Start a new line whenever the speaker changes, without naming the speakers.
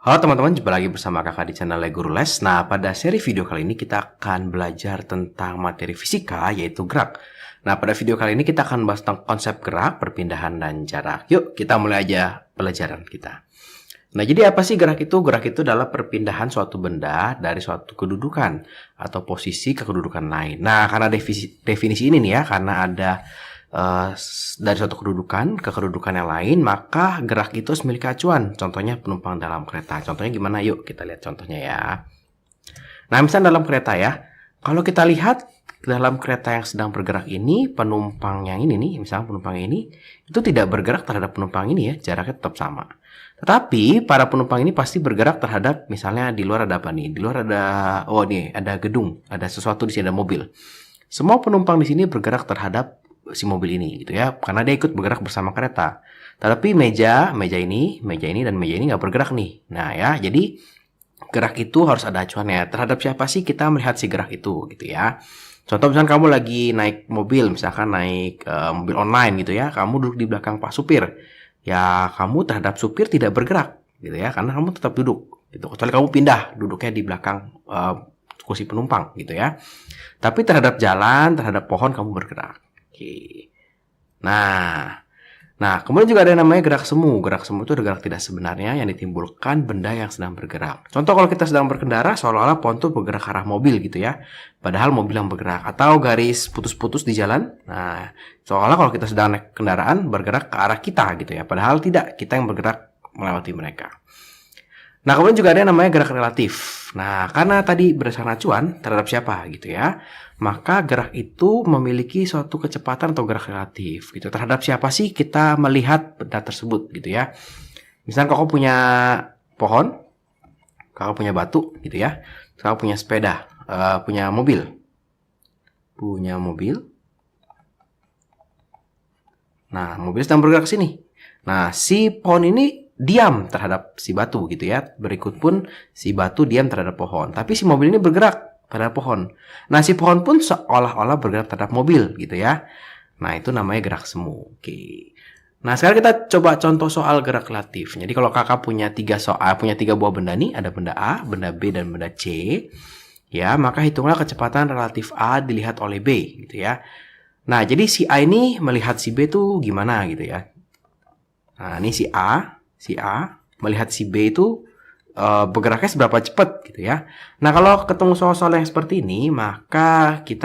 Halo teman-teman, jumpa lagi bersama kakak di channel Guru Les. Nah, pada seri video kali ini kita akan belajar tentang materi fisika, yaitu gerak. Nah, pada video kali ini kita akan bahas tentang konsep gerak, perpindahan, dan jarak. Yuk, kita mulai aja pelajaran kita. Nah, jadi apa sih gerak itu? Gerak itu adalah perpindahan suatu benda dari suatu kedudukan atau posisi ke kedudukan lain. Nah, karena definisi ini nih ya, karena ada dari suatu kedudukan ke kedudukan yang lain, maka gerak itu harus memiliki acuan. Contohnya penumpang dalam kereta. Contohnya gimana? Yuk kita lihat contohnya ya. Nah, misalnya dalam kereta ya. Kalau kita lihat dalam kereta yang sedang bergerak ini, penumpang yang ini nih, misalnya penumpang ini, itu tidak bergerak terhadap penumpang ini ya, jaraknya tetap sama. Tetapi para penumpang ini pasti bergerak terhadap, misalnya di luar ada apa nih? Di luar ada, oh nih ada gedung, ada sesuatu di sini, ada mobil. Semua penumpang di sini bergerak terhadap si mobil ini gitu ya, karena dia ikut bergerak bersama kereta. Tapi meja ini, dan meja ini nggak bergerak nih. Nah ya, jadi gerak itu harus ada acuannya. Terhadap siapa sih kita melihat si gerak itu gitu ya. Contoh misalkan kamu lagi naik mobil, misalkan naik mobil online gitu ya, kamu duduk di belakang pak supir. Ya kamu terhadap supir tidak bergerak gitu ya, karena kamu tetap duduk gitu. Kecuali kamu pindah duduknya di belakang kursi penumpang gitu ya. Tapi terhadap jalan, terhadap pohon kamu bergerak. Oke. Nah, kemudian juga ada yang namanya gerak semu. Gerak semu itu adalah gerak tidak sebenarnya yang ditimbulkan benda yang sedang bergerak. Contoh kalau kita sedang berkendara, seolah-olah pohon itu bergerak ke arah mobil gitu ya. Padahal mobil yang bergerak. Atau garis putus-putus di jalan. Nah, seolah kalau kita sedang naik kendaraan bergerak ke arah kita gitu ya. Padahal tidak, kita yang bergerak melewati mereka. Nah, kemudian juga ada yang namanya gerak relatif. Nah, karena tadi berdasarkan acuan terhadap siapa gitu ya, maka gerak itu memiliki suatu kecepatan atau gerak relatif gitu. Terhadap siapa sih kita melihat benda tersebut gitu ya. Misalnya kakak punya pohon, kakak punya batu gitu ya, kakak punya sepeda, punya mobil. Nah, mobil sedang bergerak ke sini. Nah, si pohon ini diam terhadap si batu gitu ya. Berikut pun si batu diam terhadap pohon. Tapi si mobil ini bergerak terhadap pohon. Nah, si pohon pun seolah-olah bergerak terhadap mobil gitu ya. Nah, itu namanya gerak semu. Oke. Nah, sekarang kita coba contoh soal gerak relatif. Jadi kalau kakak punya tiga buah benda nih, ada benda A, benda B, dan benda C. Ya, maka hitunglah kecepatan relatif A dilihat oleh B gitu ya. Nah, jadi si A ini melihat si B tuh gimana gitu ya. Nah, ini si A melihat si B itu bergeraknya seberapa cepat gitu ya. Nah, kalau ketemu soal-soal yang seperti ini, maka kita